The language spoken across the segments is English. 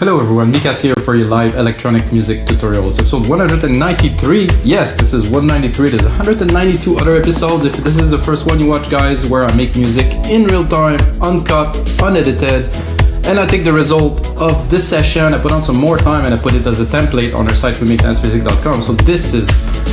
Hello everyone, Mikas here for your live electronic music tutorials, episode 193. Yes, this is 193. There's 192 other episodes. If this is the first one you watch, guys, where I make music in real time, uncut, unedited, and I take the result of this session, I put on some more time and I put it as a template on our site, wemakedancemusic.com. So this is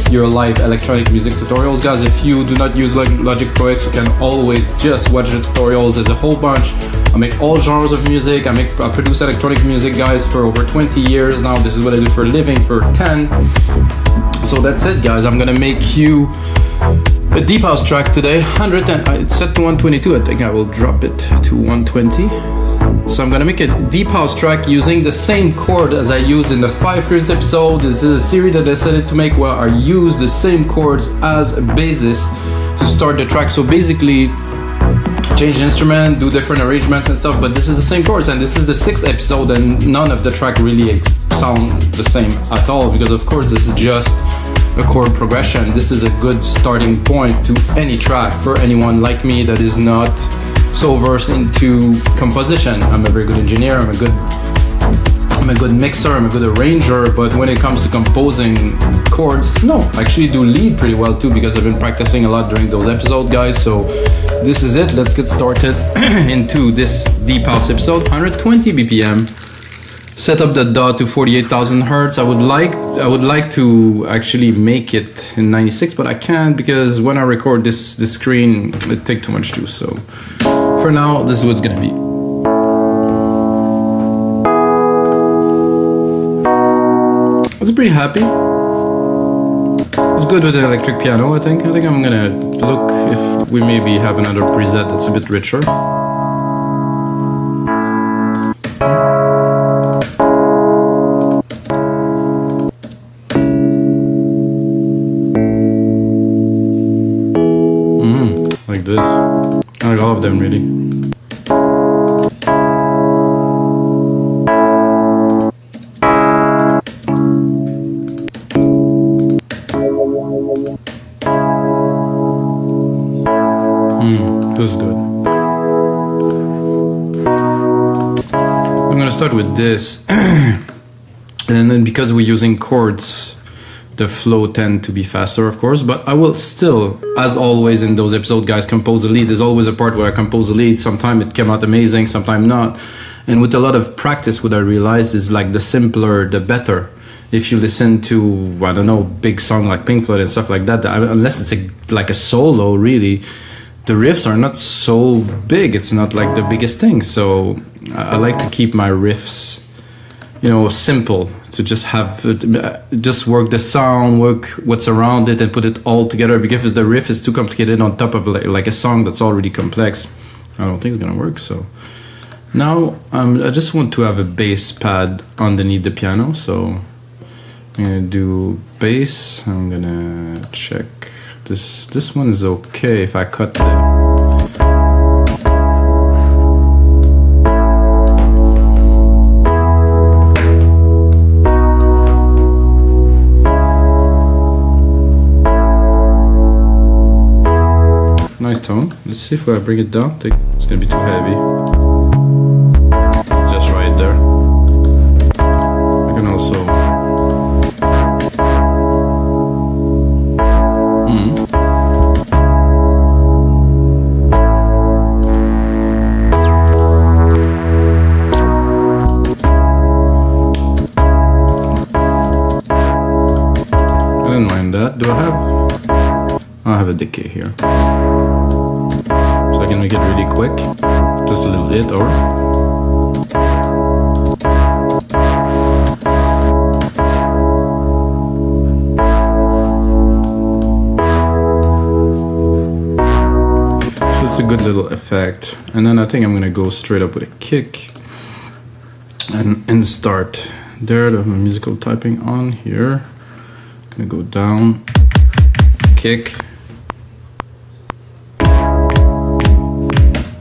your live electronic music tutorials, guys. If you do not use Logic Pro X, you can always just watch the tutorials. There's a whole bunch. I make all genres of music. I produce electronic music, guys, for over 20 years now. This is what I do for a living for 10. So that's it, guys. I'm gonna make you a deep house track today. It's set to 122. I think I will drop it to 120. So I'm gonna make a deep house track using the same chord as I used in the 5 previous episode. This is a series that I decided to make where I use the same chords as a basis to start the track. So basically, change the instrument, do different arrangements and stuff, but this is the same chords, and this is the 6th episode, and none of the track really sound the same at all, because of course this is just a chord progression. This is a good starting point to any track for anyone like me that is not so versed into composition. I'm a very good engineer, I'm a good mixer, I'm a good arranger, but when it comes to composing chords, no, I actually do lead pretty well too, because I've been practicing a lot during those episodes, guys. So this is it. Let's get started into this deep house episode. 120 BPM. Set up the DAW to 48,000 hertz. I would like to actually make it in 96, but I can't, because when I record this screen, it takes too much juice. So for now, this is what's gonna be. I was pretty happy. It's good with an electric piano, I think. I'm gonna look if we maybe have another preset that's a bit richer. Like this. I like all of them, really. This is good. I'm gonna start with this, and then because we're using chords, the flow tend to be faster, of course, but I will still, as always in those episodes, guys, compose the lead. There's always a part where I compose the lead. Sometimes it came out amazing, sometimes not. And with a lot of practice, what I realized is, like, the simpler, the better. If you listen to, I don't know, big song like Pink Floyd and stuff like that, unless it's like a solo, really, the riffs are not so big. It's not like the biggest thing. So I like to keep my riffs, you know, simple, to just have just work the sound, work what's around it, and put it all together. Because if the riff is too complicated on top of like a song that's already complex, I don't think it's gonna work. So now I just want to have a bass pad underneath the piano. So I'm gonna do bass. I'm gonna check. This one is okay if I cut the... Nice tone. Let's see if I bring it down. It's gonna be too heavy. It's just right there. I can also... Do I have a decay here, so I can make it really quick, just a little bit, or so it's a good little effect. And then I think I'm gonna go straight up with a kick and start there. I have my musical typing on here. Gonna go down, kick.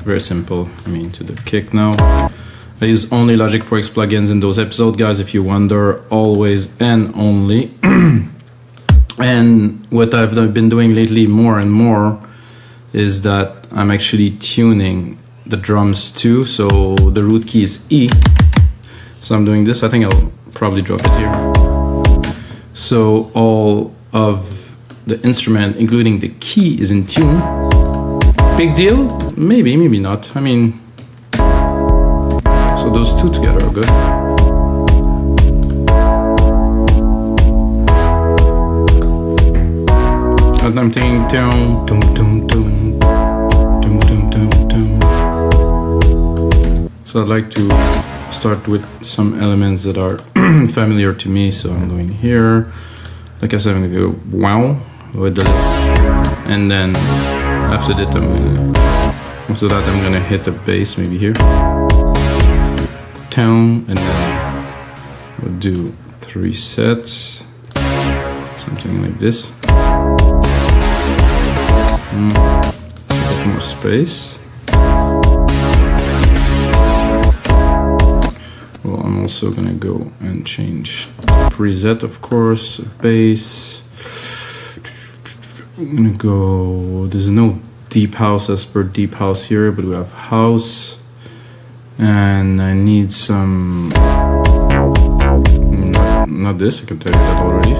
Very simple. I mean, to the kick now. I use only Logic Pro X plugins in those episodes, guys, if you wonder, always and only. And what I've been doing lately more and more is that I'm actually tuning the drums too. So the root key is E, So I'm doing this. I think I'll probably drop it here. So all of the instrument, including the key, is in tune. Big deal? Maybe, maybe not. I mean, so those two together are good. And I'm thinking, dum, dum, dum, dum, dum, dum, dum, dum. So I'd like to start with some elements that are familiar to me. So I'm going here. Like I said, I'm gonna go wow with the, and then after that I'm gonna hit the bass maybe here. Tone, and then we'll do 3 sets, something like this. A bit more space. Well, I'm also gonna go and change preset, of course, bass. I'm gonna go, there's no deep house as per deep house here, but we have house. And I need some, not this, I can tell you that already,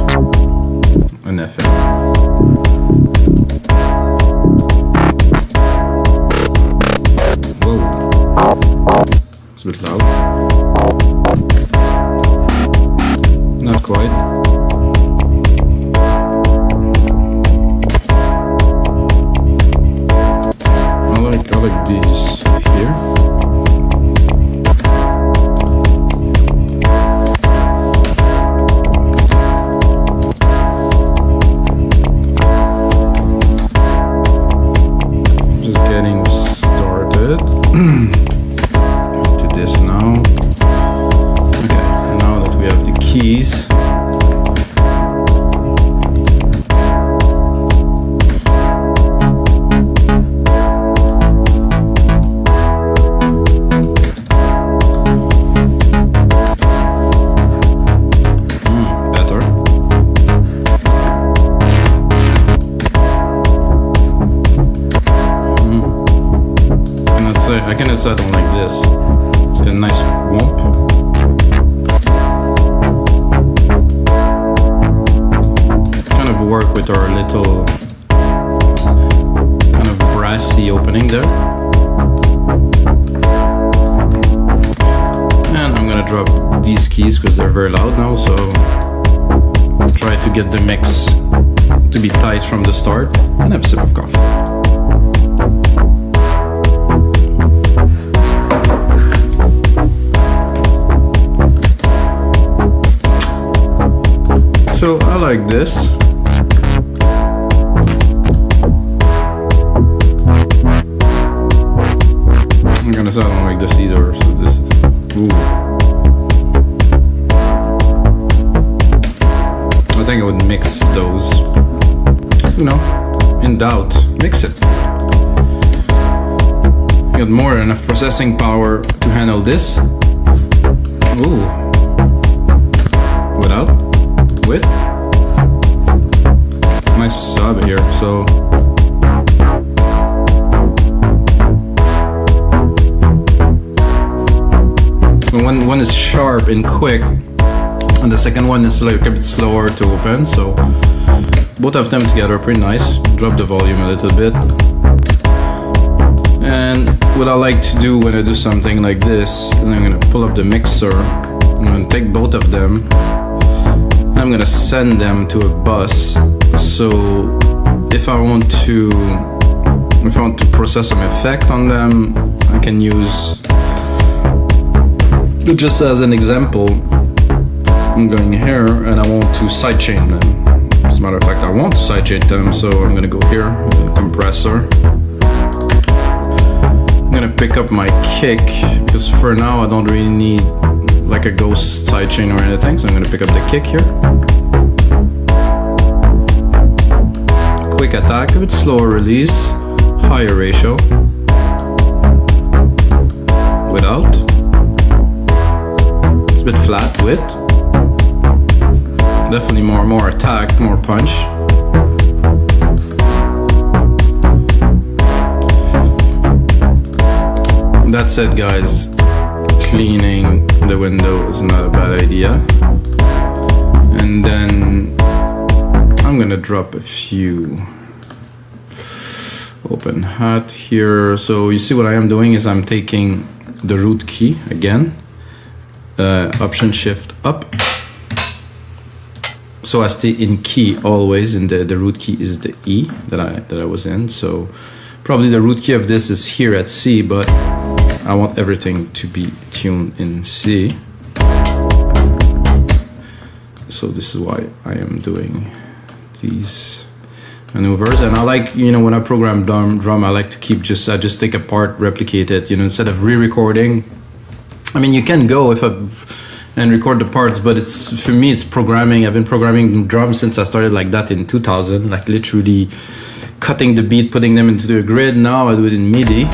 an FM. Whoa, it's a bit loud. Not quite. I like these here. Just getting started. To this now. Okay, now that we have the keys. I can set on like this. It's got a nice whoomp. Kind of work with our little kind of brassy opening there. And I'm gonna drop these keys because they're very loud now, so I'll try to get the mix to be tight from the start. And have a sip of coffee. So I like this. I'm gonna say I don't like this either, so this is, ooh. I think I would mix those. You know, in doubt, mix it. You got more than enough processing power to handle this. Ooh. Without. With nice sub here, so one is sharp and quick, and the second one is like a bit slower to open. So both of them together are pretty nice. Drop the volume a little bit, and what I like to do when I do something like this, and I'm gonna pull up the mixer. I'm gonna take both of them. I'm gonna send them to a bus, so if I want to process some effect on them, I can use, just as an example, I'm going here and I want to sidechain them. As a matter of fact, I want to sidechain them, so I'm gonna go here, compressor. I'm gonna pick up my kick, because for now I don't really need like a ghost sidechain or anything, so I'm gonna pick up the kick here. Quick attack, a bit slower release, higher ratio. Without. It's a bit flat with. Definitely more attack, more punch. That's it, guys. cleaning the window is not a bad idea. And then I'm gonna drop a few open hat here. So you see what I am doing is I'm taking the root key again, Option Shift up. So I stay in key always, and the root key is the E that I was in. So probably the root key of this is here at C, but I want everything to be tuned in C. So this is why I am doing these maneuvers. And I like, you know, when I program drum, I like to keep I just take a part, replicate it, you know, instead of re-recording. I mean, you can go and record the parts, but for me it's programming. I've been programming drums since I started like that in 2000, like literally cutting the beat, putting them into the grid. Now I do it in MIDI.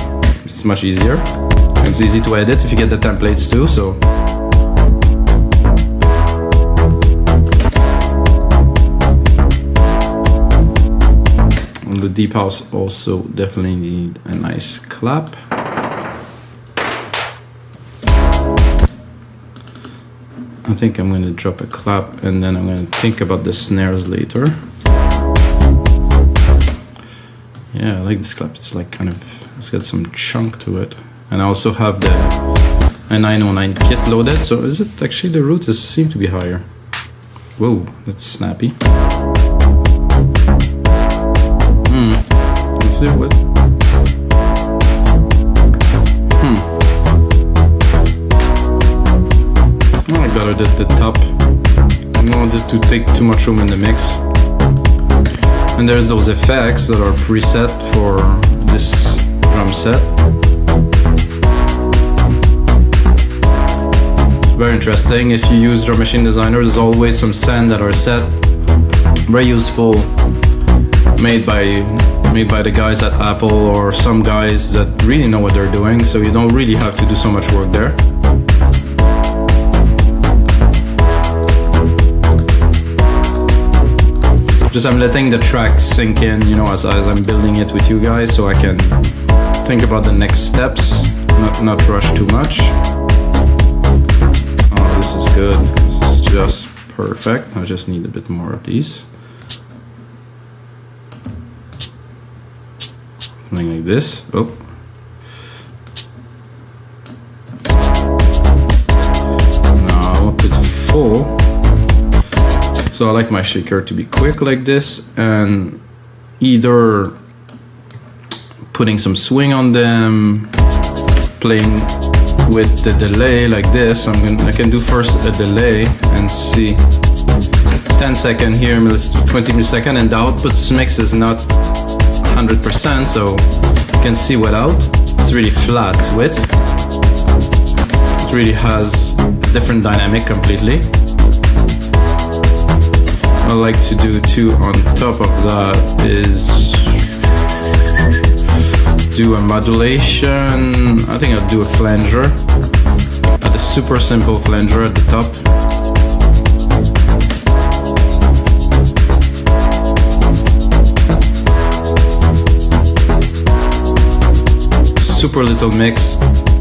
It's much easier. It's easy to edit if you get the templates too, so. And the deep house also definitely need a nice clap. I think I'm going to drop a clap and then I'm going to think about the snares later. Yeah, I like this clap. It's like it's got some chunk to it. And I also have a 909 kit loaded. So is it actually the root seems to be higher? Whoa, that's snappy. Let's see what. I got it at the top. I don't want it to take too much room in the mix. And there's those effects that are preset for this drum set. It's very interesting. If you use Drum Machine Designer, there's always some send that are set. Very useful. Made by the guys at Apple or some guys that really know what they're doing. So you don't really have to do so much work there. Just I'm letting the track sink in, you know, as I'm building it with you guys, so I can think about the next steps, not rush too much. Oh, this is good. This is just perfect. I just need a bit more of these. Something like this. Oh. Now I'll put full. So I like my shaker to be quick like this, and either putting some swing on them, playing with the delay like this. I can do first a delay and see 10-second here, 20 millisecond, and the output mix is not 100%, so you can see without. It's really flat width. It really has a different dynamic completely. I like to do too on top of that is do a modulation. I think I'll do a flanger, a super simple flanger at the top. Super little mix,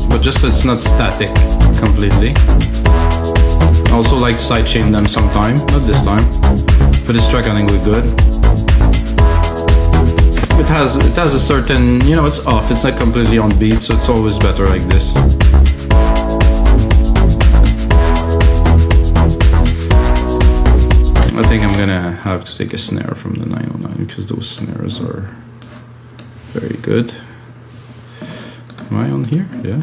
but just so it's not static completely. I also like sidechain them sometime, not this time. For this track I think we're good. It has a certain, you know, it's off, it's not completely on beat, so it's always better like this. I think I'm gonna have to take a snare from the 909 because those snares are very good. Am I on here? Yeah.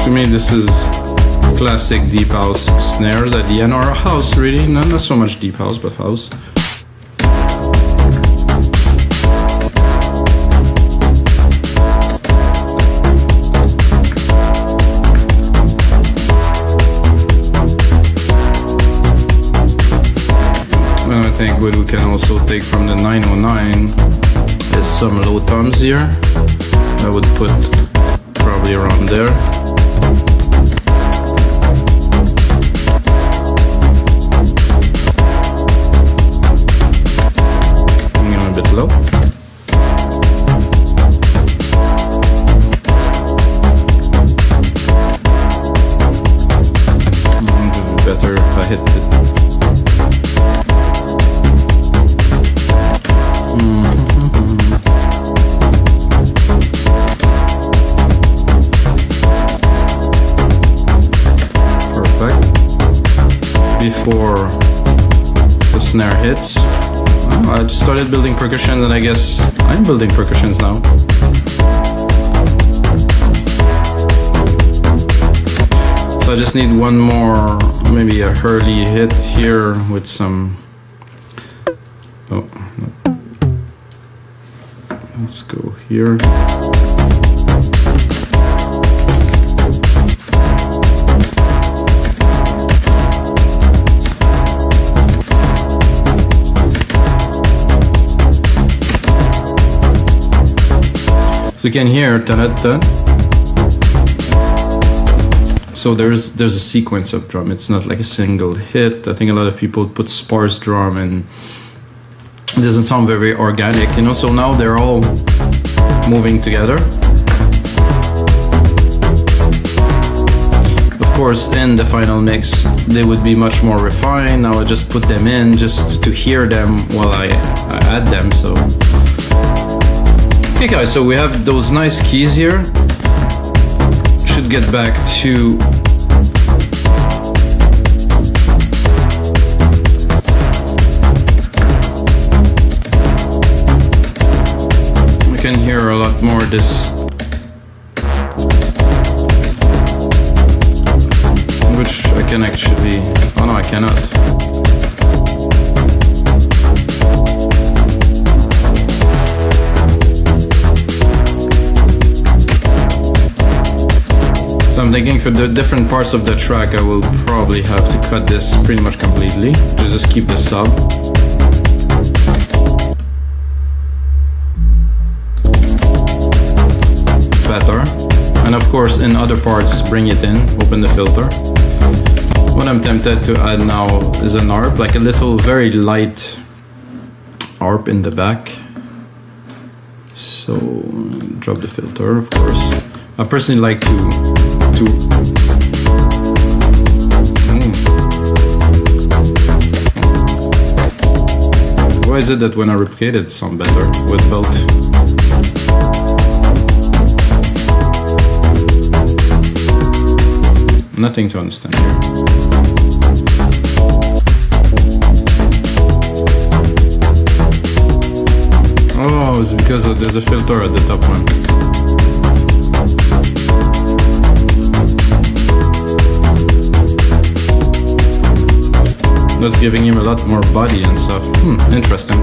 To me, this is classic deep house snares at the end, or house really, not so much deep house, but house. what we can also take from the 909 is some low toms here. I would put probably around there. Bring them a bit low. Better if I hit it. Perfect. Before the snare hits. Oh, I just started building percussion, and I guess I'm building percussions now. So I just need one more, maybe a hurley hit here with some, oh, no. Let's go here. So you can hear ta-da-da. So there's a sequence of drum. It's not like a single hit. I think a lot of people put sparse drum and it doesn't sound very organic, you know. So now they're all moving together. Of course, in the final mix, they would be much more refined. Now I just put them in just to hear them while I add them. So, okay, guys. So we have those nice keys here. Should get back to we can hear a lot more this, which I can actually, oh no, I cannot. I'm thinking for the different parts of the track, I will probably have to cut this pretty much completely to just keep the sub. Better. And of course, in other parts, bring it in, open the filter. What I'm tempted to add now is an arp, like a little very light arp in the back. So, drop the filter, of course. I personally like to why is it that when I replicate it sounds better with both? Nothing to understand here. Oh, it's because there's a filter at the top one. That's giving him a lot more body and stuff. Interesting.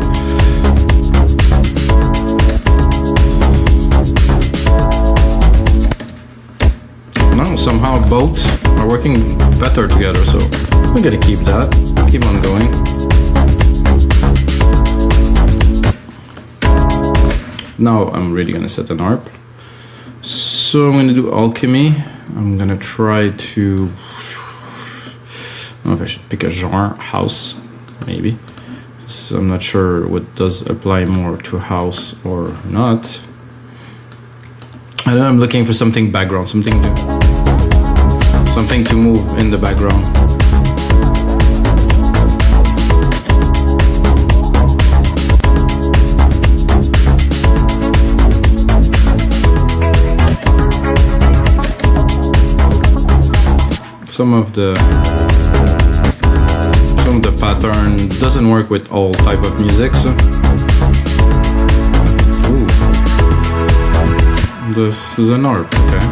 Now somehow both are working better together, so we're gonna keep that. Keep on going. Now I'm really gonna set an arp. So I'm gonna do Alchemy. I'm gonna try to, I don't know if I should pick a genre, house, maybe. So I'm not sure what does apply more to house or not. I know I'm looking for something background, something to move in the background. Some of the pattern doesn't work with all type of music, so ooh. This is an arp, okay.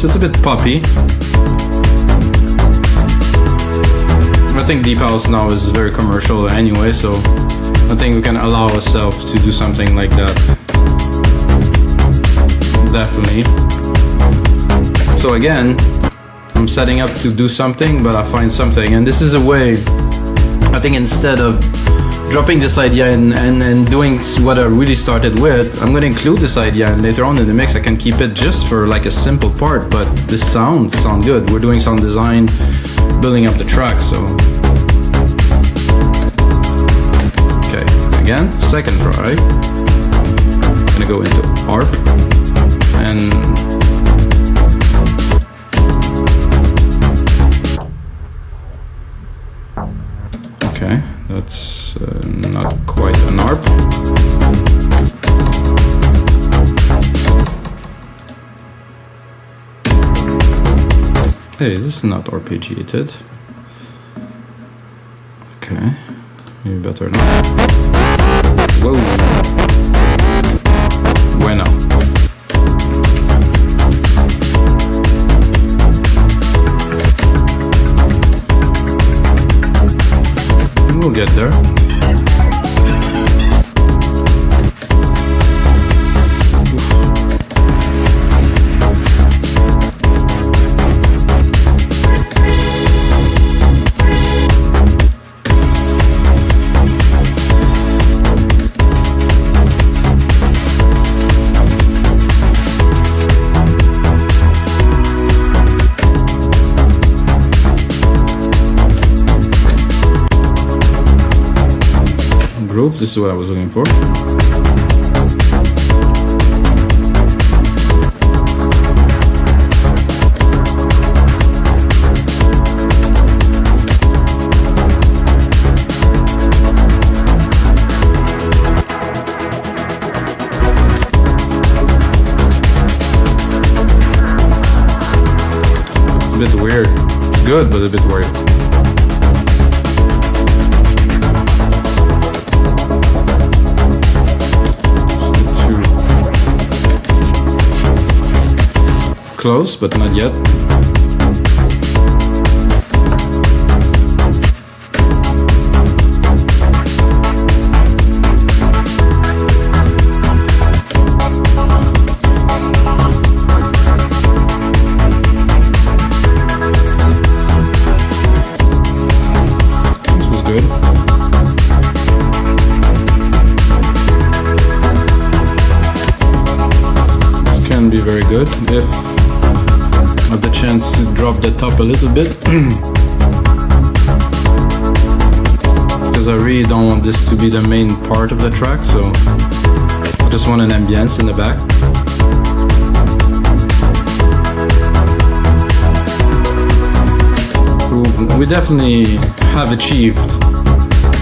this. It's a bit poppy. I think deep house now is very commercial anyway, so I think we can allow ourselves to do something like that. Definitely. So again, I'm setting up to do something, but I find something, and this is a way, I think, instead of dropping this idea and doing what I really started with, I'm gonna include this idea, and later on in the mix I can keep it just for like a simple part, but the sounds sound good. We're doing sound design, building up the track, so. Okay, again, second try. I'm gonna go into ARP, and okay, that's not quite an ARP. Hey, this is not arpeggiated. Okay, maybe better now. Whoa. Bueno. We'll get there. Groove, this is what I was looking for. It's a bit weird. It's good, but a bit weird. Close, but not yet. This was good. This can be very good if I have the chance to drop the top a little bit, because I really don't want this to be the main part of the track, so I just want an ambience in the back. We definitely have achieved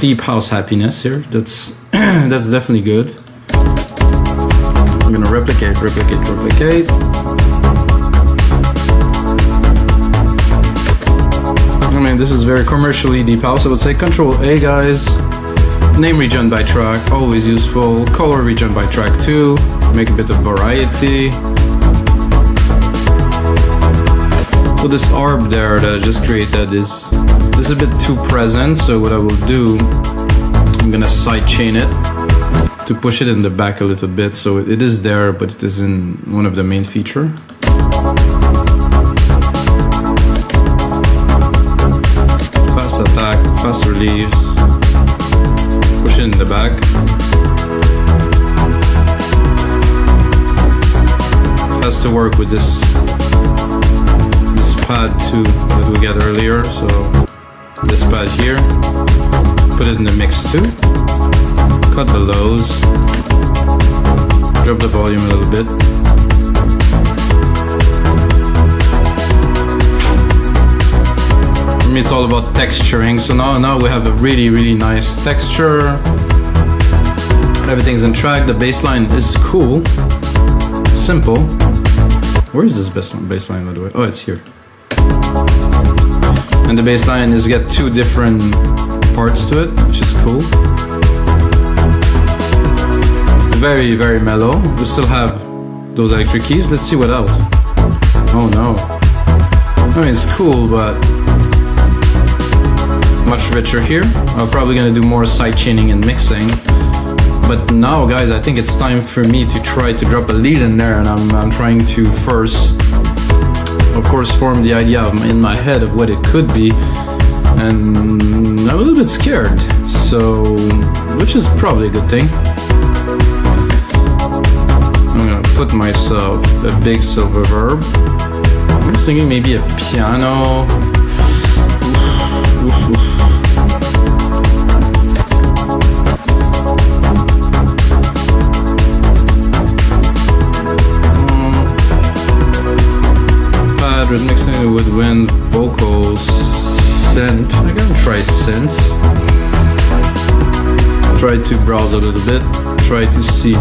deep house happiness here. That's that's definitely good. I'm gonna replicate. I mean, this is very commercially deep house. I would say Control A, guys. Name region by track, always useful. Color region by track too. Make a bit of variety. So this ARP there that I just created is a bit too present. So what I will do, I'm gonna sidechain it to push it in the back a little bit. So it is there, but it isn't one of the main feature. Fast attack, fast release, push it in the back. Has to work with this pad too that we got earlier, so this pad here, put it in the mix too. Cut the lows, drop the volume a little bit. For me it's all about texturing, so now we have a really nice texture. Everything's in track, the bassline is cool, simple. Where is this bassline by the way? Oh, it's here. And the bassline is got two different parts to it, which is cool. Very mellow. We still have those electric keys. Let's see what else. Oh no. I mean, it's cool, but much richer here. I'm probably gonna do more side chaining and mixing. But now, guys, I think it's time for me to try to drop a lead in there, and I'm trying to first, of course, form the idea in my head of what it could be. And I'm a little bit scared, so, which is probably a good thing. I'm gonna put myself a big silver verb. I'm just thinking maybe a piano. Oof, oof, oof. Mixing with wind, vocals, synth. I'm gonna try synths. Try to browse a little bit. Try to see.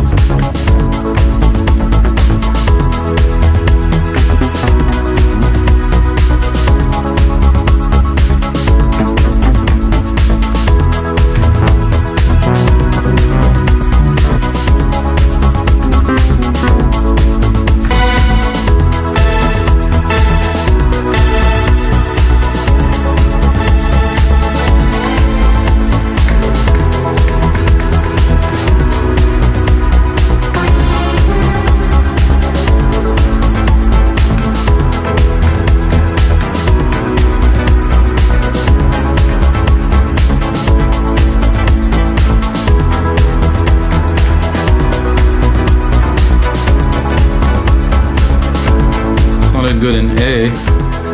Good in A,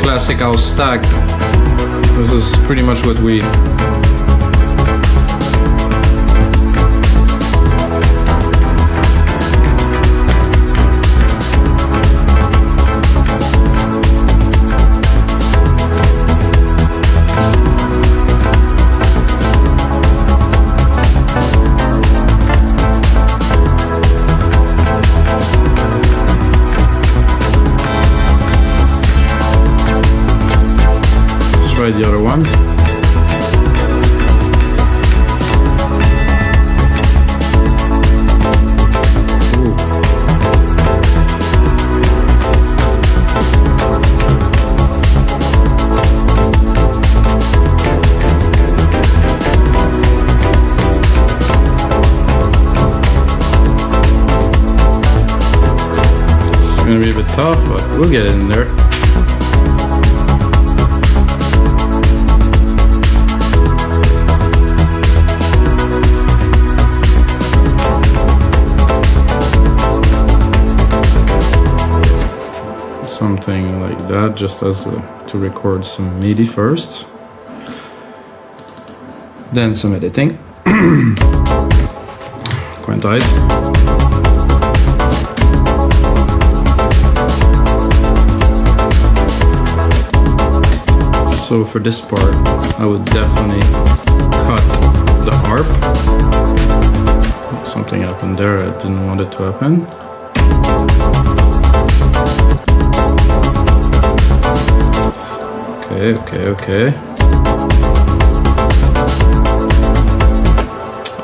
classic house stack. This is pretty much what we try the other one. Ooh. It's gonna be a bit tough, but we'll get it in there. Something like that, just as to record some MIDI first, then some editing. Quantize. So for this part, I would definitely cut the harp. Something happened there, I didn't want it to happen. Okay.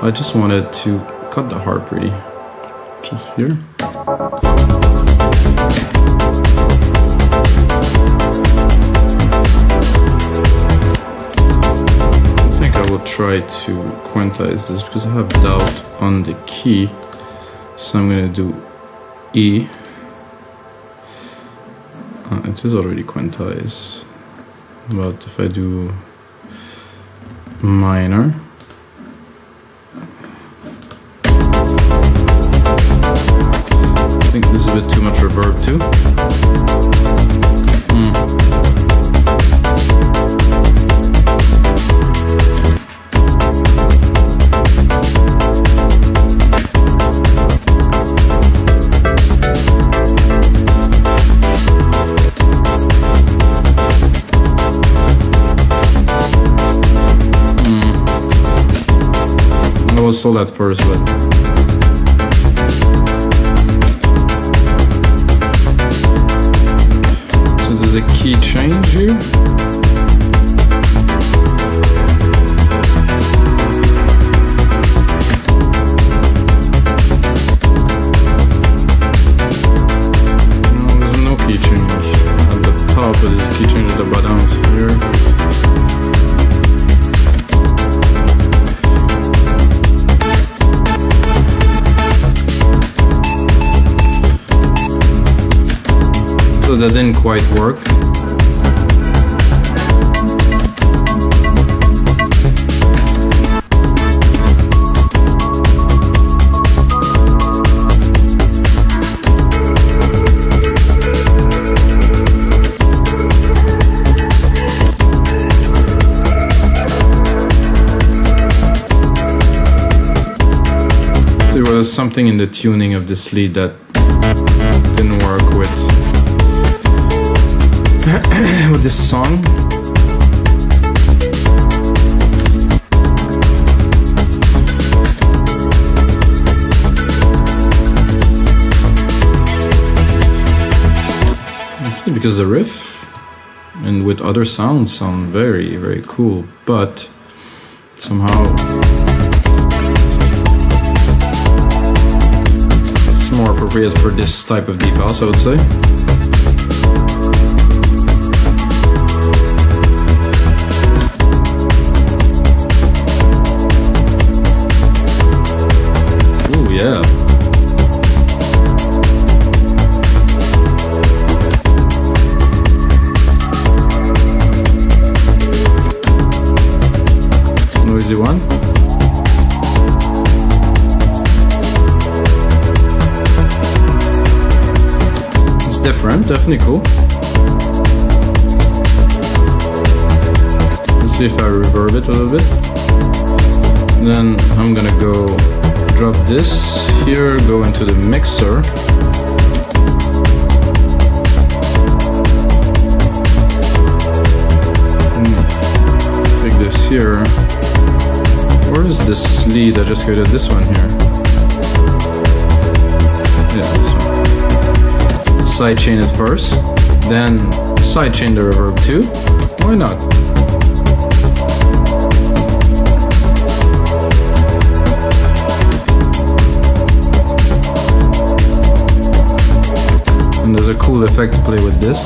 I just wanted to cut the harp really, just here. I think I will try to quantize this because I have doubt on the key. So I'm gonna do E. It is already quantized. But if I do minor, I think this is a bit too much reverb too. I was sold at first, but so there's a key change here. No, there's no key change. So that didn't quite work. There was something in the tuning of this lead that didn't work with with this song. Actually, because the riff and with other sounds sound very, very cool, but somehow more appropriate for this type of deep house, I would say. Ooh, yeah. It's a noisy one. Different, definitely cool. Let's see if I reverb it a little bit. Then I'm gonna go drop this here, go into the mixer. Take this here. Where is this lead? I just created this one here. Yeah, this one. Sidechain it first, then sidechain the reverb too. Why not? And there's a cool effect to play with this.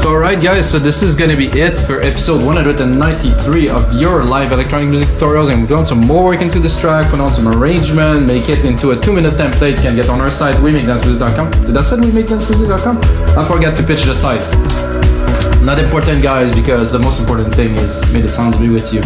Alright guys, so this is gonna be it for episode 193 of your live electronic music tutorials, and we've done some more work into this track, put on some arrangement, make it into a 2-minute template you can get on our site, wemakedancemusic.com. Did I say wemakedancemusic.com? Don't forget to pitch the site. Not important guys, because the most important thing is may the sounds be with you.